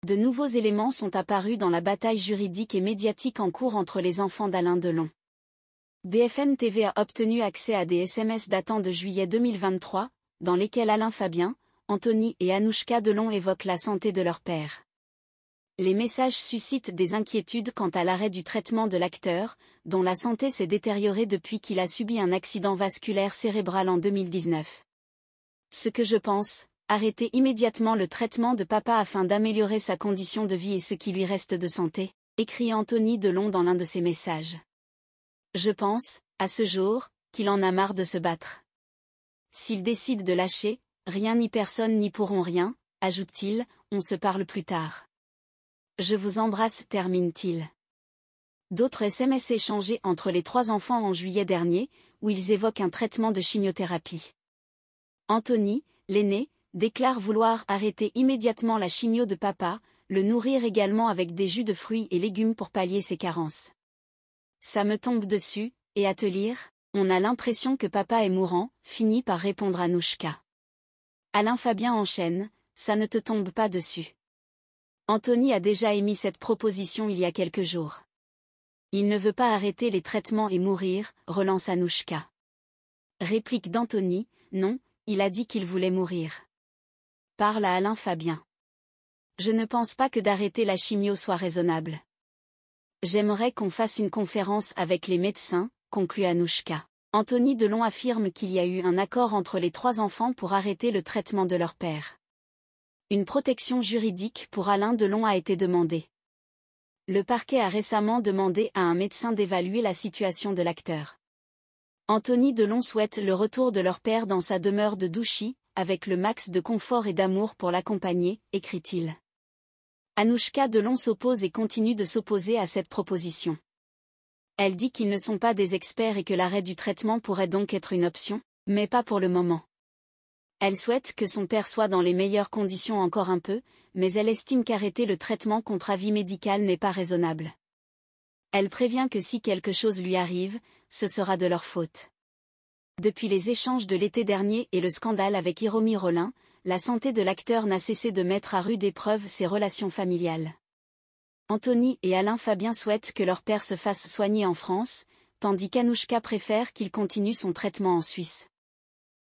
De nouveaux éléments sont apparus dans la bataille juridique et médiatique en cours entre les enfants d'Alain Delon. BFM TV a obtenu accès à des SMS datant de juillet 2023, dans lesquels Alain Fabien, Anthony et Anouchka Delon évoquent la santé de leur père. Les messages suscitent des inquiétudes quant à l'arrêt du traitement de l'acteur, dont la santé s'est détériorée depuis qu'il a subi un accident vasculaire cérébral en 2019. Ce que je pense, arrêter immédiatement le traitement de papa afin d'améliorer sa condition de vie et ce qui lui reste de santé, écrit Anthony Delon dans l'un de ses messages. Je pense, à ce jour, qu'il en a marre de se battre. S'il décide de lâcher, rien ni personne n'y pourront rien, ajoute-t-il, on se parle plus tard. Je vous embrasse, termine-t-il. D'autres SMS échangés entre les trois enfants en juillet dernier, où ils évoquent un traitement de chimiothérapie. Anthony, l'aîné, déclare vouloir arrêter immédiatement la chimio de papa, le nourrir également avec des jus de fruits et légumes pour pallier ses carences. Ça me tombe dessus, et à te lire, on a l'impression que papa est mourant, finit par répondre Anouchka. Alain Fabien enchaîne, ça ne te tombe pas dessus. Anthony a déjà émis cette proposition il y a quelques jours. Il ne veut pas arrêter les traitements et mourir, relance Anouchka. Réplique d'Anthony, non, il a dit qu'il voulait mourir. Parle à Alain Fabien. Je ne pense pas que d'arrêter la chimio soit raisonnable. J'aimerais qu'on fasse une conférence avec les médecins, conclut Anouchka. Anthony Delon affirme qu'il y a eu un accord entre les trois enfants pour arrêter le traitement de leur père. Une protection juridique pour Alain Delon a été demandée. Le parquet a récemment demandé à un médecin d'évaluer la situation de l'acteur. Anthony Delon souhaite le retour de leur père dans sa demeure de Douchy, avec le max de confort et d'amour pour l'accompagner, écrit-il. Anouchka Delon s'oppose et continue de s'opposer à cette proposition. Elle dit qu'ils ne sont pas des experts et que l'arrêt du traitement pourrait donc être une option, mais pas pour le moment. Elle souhaite que son père soit dans les meilleures conditions encore un peu, mais elle estime qu'arrêter le traitement contre avis médical n'est pas raisonnable. Elle prévient que si quelque chose lui arrive, ce sera de leur faute. Depuis les échanges de l'été dernier et le scandale avec Hiromi Rollin, la santé de l'acteur n'a cessé de mettre à rude épreuve ses relations familiales. Anthony et Alain Fabien souhaitent que leur père se fasse soigner en France, tandis qu'Anouchka préfère qu'il continue son traitement en Suisse.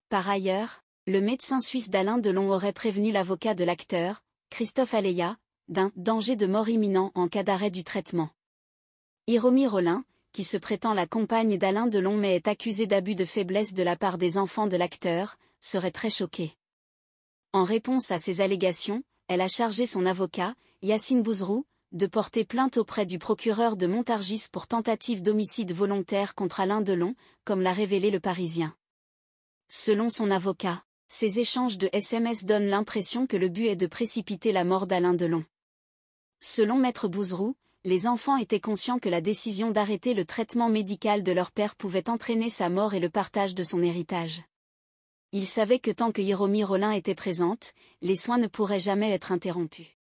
Par ailleurs, le médecin suisse d'Alain Delon aurait prévenu l'avocat de l'acteur, Christophe Aleya, d'un danger de mort imminent en cas d'arrêt du traitement. Hiromi Rollin, qui se prétend la compagne d'Alain Delon mais est accusée d'abus de faiblesse de la part des enfants de l'acteur, serait très choquée. En réponse à ces allégations, elle a chargé son avocat, Yacine Bouzrou, de porter plainte auprès du procureur de Montargis pour tentative d'homicide volontaire contre Alain Delon, comme l'a révélé Le Parisien. Selon son avocat, ces échanges de SMS donnent l'impression que le but est de précipiter la mort d'Alain Delon. Selon Maître Bouzrou, les enfants étaient conscients que la décision d'arrêter le traitement médical de leur père pouvait entraîner sa mort et le partage de son héritage. Ils savaient que tant que Hiromi Rollin était présente, les soins ne pourraient jamais être interrompus.